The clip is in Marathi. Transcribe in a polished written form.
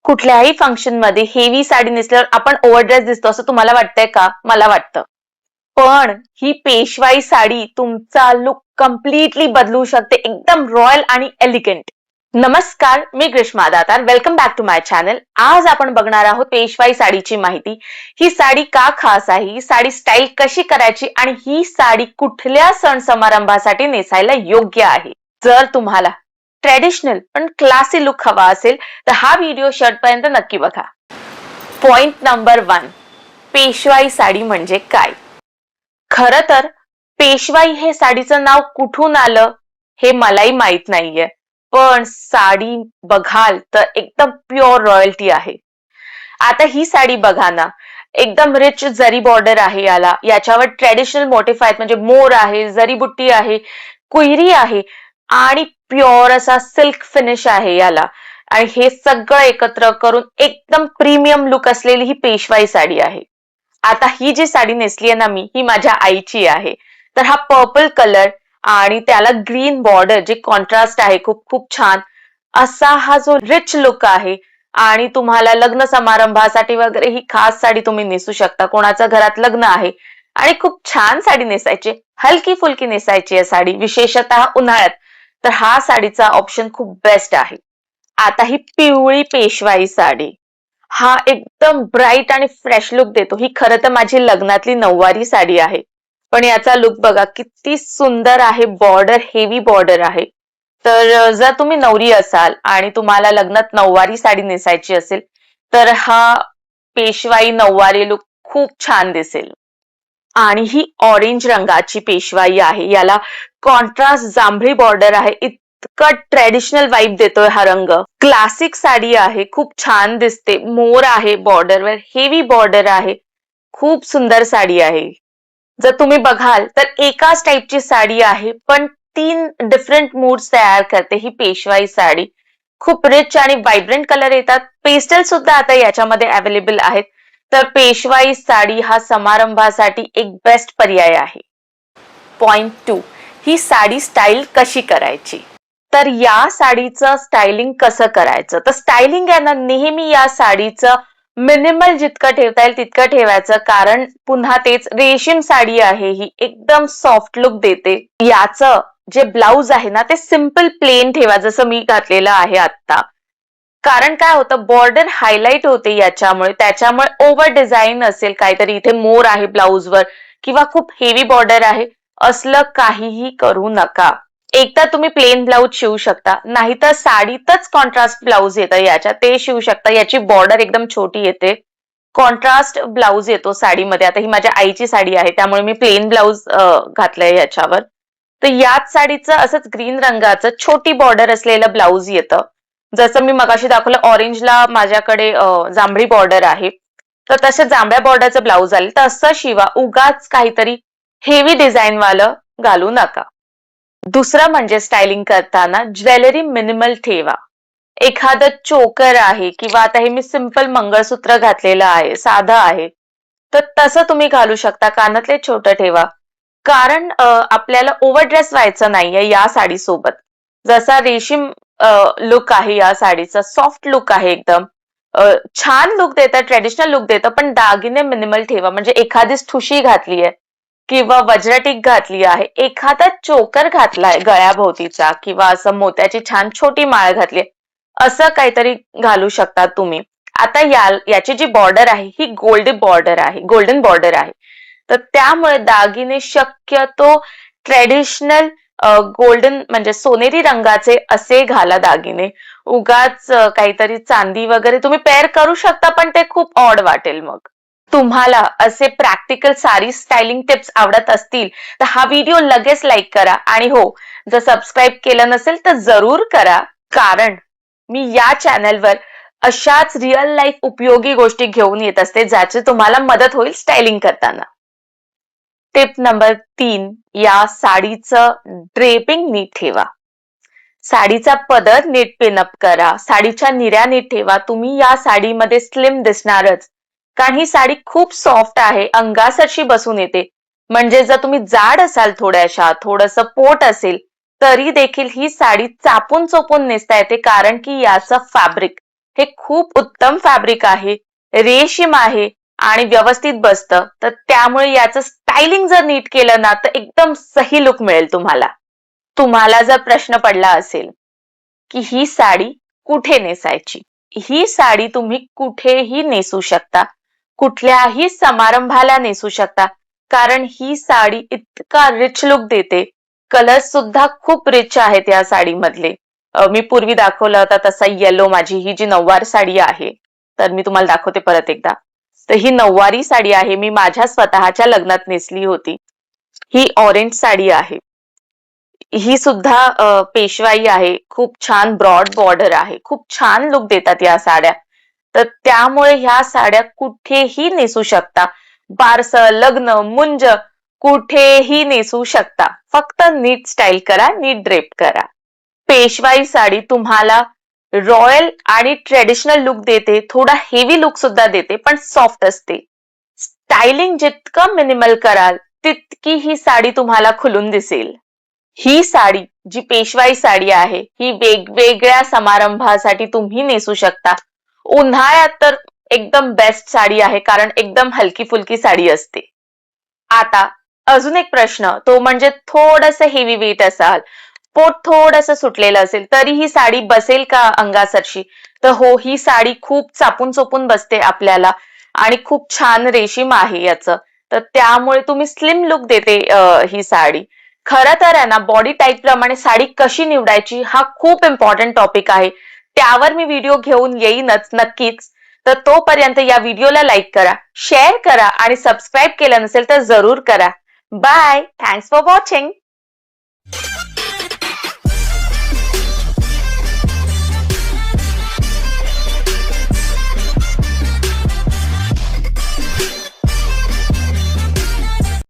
कुठल्याही फंक्शन मध्ये हेवी साडी नेसल्यावर आपण ओव्हरड्रेस दिसतो असं तुम्हाला वाटतंय का? मला वाटतं. पण ही पेशवाई साडी तुमचा लुक कम्प्लिटली बदलू शकते, एकदम रॉयल आणि एलिगंट. नमस्कार, मी Grishma Datar. Welcome back to my channel. आज आपण बघणार आहोत पेशवाई साडीची माहिती. ही साडी का खास आहे, ही साडी स्टाईल कशी करायची आणि ही साडी कुठल्या सण समारंभासाठी नेसायला योग्य आहे. जर तुम्हाला ट्रेडिशनल पण क्लासी लुक हवा असेल तर हा व्हिडिओ शेवटपर्यंत नक्की बघा. पॉइंट नंबर 1, पेशवाई साडी म्हणजे काय? खरं तर पेशवाई हे साडीचं नाव कुठून आलं हे मलाही माहित नाहीये, पण साडी बघाल तर एकदम प्युअर रॉयल्टी आहे. आता ही साडी बघा ना, एकदम रिच जरी बॉर्डर आहे याला, याच्यावर ट्रेडिशनल मोटिफ आहेत, म्हणजे मोर आहे, जरी बुट्टी आहे, कुयरी आहे आणि प्युअर असा सिल्क फिनिश आहे याला. आणि हे सगळं एकत्र करून एकदम प्रीमियम लुक असलेली ही पेशवाई साडी आहे. आता ही जी साडी नेसली आहे ना मी, ही माझ्या आईची आहे. तर हा पर्पल कलर आणि त्याला ग्रीन बॉर्डर, जे कॉन्ट्रास्ट आहे खूप खूप छान असा हा जो रिच लुक आहे. आणि तुम्हाला लग्न समारंभासाठी वगैरे ही खास साडी तुम्ही नेसू शकता. कोणाचं घरात लग्न आहे आणि खूप छान साडी नेसायची, हलकी फुलकी नेसायची आहे साडी, विशेषतः उन्हाळ्यात, तर हा साडीचा ऑप्शन खूप बेस्ट आहे. आता ही पिवळी पेशवाई साडी, हा एकदम ब्राईट आणि फ्रेश लुक देतो. ही खरं तर माझी लग्नातली नऊवारी साडी आहे, पण याचा लुक बघा किती सुंदर आहे. बॉर्डर हेवी बॉर्डर आहे. तर जर तुम्ही नवरी असाल आणि तुम्हाला लग्नात नऊवारी साडी नेसायची असेल तर हा पेशवाई नऊवारी लुक खूप छान दिसेल. आणि ही ऑरेंज रंगाची पेशवाई आहे, याला कॉन्ट्रास्ट जांभळी बॉर्डर आहे. इतकं ट्रेडिशनल वाइब देतोय हा रंग. क्लासिक साडी आहे, खूप छान दिसते. मोर आहे बॉर्डरवर, हेवी बॉर्डर आहे, खूप सुंदर साडी आहे. जर तुम्ही बघाल तर एकाच टाईपची साडी आहे, पण 3 डिफरंट मूड्स तयार करते ही पेशवाई साडी. खूप रिच आणि व्हायब्रंट कलर येतात. पेस्टल सुद्धा आता याच्यामध्ये अवेलेबल आहेत. तर पेशवाई साडी हा समारंभासाठी एक बेस्ट पर्याय आहे. पॉइंट 2, ही साडी स्टाईल कशी करायची? तर या साडीचं स्टायलिंग कसं करायचं? तर स्टायलिंग आहे ना, नेहमी या साडीचं मिनिमल जितकं ठेवता येईल तितकं ठेवायचं, कारण पुन्हा तेच रेशीम साडी आहे, ही एकदम सॉफ्ट लुक देते. याचं जे ब्लाउज आहे ना, ते सिंपल प्लेन ठेवा, जसं मी घातलेलं आहे आता. कारण काय होतं, बॉर्डर हायलाइट होते याच्यामुळे. त्याच्यामुळे ओव्हर डिझाईन असेल काहीतरी, इथे मोर आहे ब्लाउजवर किंवा खूप हेवी बॉर्डर आहे, असलं काहीही करू नका. एकतर तुम्ही प्लेन ब्लाउज शिवू शकता, नाहीतर साडीतच कॉन्ट्रास्ट ब्लाउज येतं याच्या, ते शिवू शकता. याची बॉर्डर एकदम छोटी येते, कॉन्ट्रास्ट ब्लाउज येतो साडीमध्ये. आता ही माझ्या आईची साडी आहे त्यामुळे मी प्लेन ब्लाउज घातलंय याच्यावर. तर याच साडीचं असंच ग्रीन रंगाचं छोटी बॉर्डर असलेलं ब्लाउज येतं. जसं मी मगाशी दाखवलं, ऑरेंजला माझ्याकडे जांभळी बॉर्डर आहे, तर तसं जांभळ्या बॉर्डरचं ब्लाउज आले तसं शिवा. उगाच काहीतरी हेवी डिझाईन वालं घालू नका. दुसरं म्हणजे स्टायलिंग करताना ज्वेलरी मिनिमल ठेवा. एखादं चोकर आहे किंवा आता हे मी सिंपल मंगळसूत्र घातलेलं आहे, साधं आहे, तर तसं तुम्ही घालू शकता. कानातले छोटं ठेवा, कारण आपल्याला ओव्हरड्रेस व्हायचं नाहीये या साडीसोबत. जसा रेशीम लुक आहे या साडीचा, सॉफ्ट लुक आहे एकदम, छान लुक देतं, ट्रेडिशनल लुक देतं, पण दागिने मिनिमल ठेवा. म्हणजे एखादीच ठुशी घातलीये किंवा वज्रटीक घातली आहे, एखादा चोकर घातलाय गळ्याभोवतीचा किंवा असं मोत्याची छान छोटी माळ घातली, असं काहीतरी घालू शकता तुम्ही. आता याची जी बॉर्डर आहे ही गोल्डन बॉर्डर आहे. तर त्यामुळे दागिने शक्यतो ट्रेडिशनल गोल्डन म्हणजे सोनेरी रंगाचे असे घाला दागिने. उगाच काहीतरी चांदी वगैरे तुम्ही पेअर करू शकता, पण ते खूप ऑड वाटेल मग. तुम्हाला असे प्रॅक्टिकल साडी स्टायलिंग टिप्स आवडत असतील तर हा व्हिडिओ लगेच लाईक करा. आणि हो, जर सबस्क्राईब केलं नसेल तर जरूर करा, कारण मी या चॅनलवर अशाच रिअल लाईफ उपयोगी गोष्टी घेऊन येत असते, ज्याची तुम्हाला मदत होईल स्टायलिंग करताना. टिप नंबर 3, या साडीचं ड्रेपिंग नीट ठेवा. साडीचा पदर नीट पिनअप करा, साडीच्या निऱ्या नीट ठेवा. तुम्ही या साडीमध्ये स्लिम दिसणारच, कारण ही साडी खूप सॉफ्ट आहे, अंगासरशी बसून येते. म्हणजे जर तुम्ही जाड असाल, थोडंसं पोट असेल, तरी देखील ही साडी चापून चोपून नेसता येते, कारण की याचं फॅब्रिक हे खूप उत्तम फॅब्रिक आहे, रेशीम आहे आणि व्यवस्थित बसतं. तर त्यामुळे याचं स्टायलिंग जर नीट केलं ना तर एकदम सही लुक मिळेल तुम्हाला. तुम्हाला जर प्रश्न पडला असेल की ही साडी कुठे नेसायची, ही साडी तुम्ही कुठेही नेसू शकता, कुठल्याही समारंभाला नेसू शकता, कारण ही साडी इतका रिच लुक देते. कलर्स सुद्धा खूप रिच आहेत या साडीमधले. मी पूर्वी दाखवला होता तसा येलो, माझी ही जी नऊवार साडी आहे, तर मी तुम्हाला दाखवते परत एकदा. तर ही नऊवारी साडी आहे, मी माझ्या स्वतःच्या लग्नात नेसली होती. ही ऑरेंज साडी आहे. ही सुद्धा पेशवाई आहे. खूप छान ब्रॉड बॉर्डर आहे. खूप छान लुक देतात या साड्या. तर त्यामुळे ह्या साड्या कुठेही नेसू शकता. बारसं, लग्न, मुंज कुठेही नेसू शकता. फक्त नीट स्टाईल करा, नीट ड्रेप करा. पेशवाई साडी तुम्हाला रॉयल आणि ट्रेडिशनल लुक देते, थोडा हेवी लुक सुद्धा देते, पण सॉफ्ट असते. स्टायलिंग जितकं मिनिमल कराल तितकी ही साडी तुम्हाला खुलून दिसेल. ही साडी जी पेशवाई साडी आहे ही वेगवेगळ्या समारंभासाठी तुम्ही नेसू शकता. उन्हाळ्यात तर एकदम बेस्ट साडी आहे, कारण एकदम हलकी फुलकी साडी असते. आता अजून एक प्रश्न, तो म्हणजे थोडंसं हेवी वेट असाल, पोट थोडंसं सुटलेलं असेल तरी ही साडी बसेल का अंगासरशी? तर हो, ही साडी खूप चापून चोपून बसते आपल्याला आणि खूप छान रेशीम आहे याचं. तर त्यामुळे तुम्ही स्लिम लुक देते ही साडी. खरं तर आहे ना, बॉडी टाईप प्रमाणे साडी कशी निवडायची हा खूप इम्पॉर्टंट टॉपिक आहे. त्यावर मी व्हिडिओ घेऊन येईनच नक्कीच. तर तोपर्यंत या व्हिडिओला लाईक करा, शेअर करा आणि सबस्क्राईब केलं नसेल तर जरूर करा. बाय. Thanks for watching.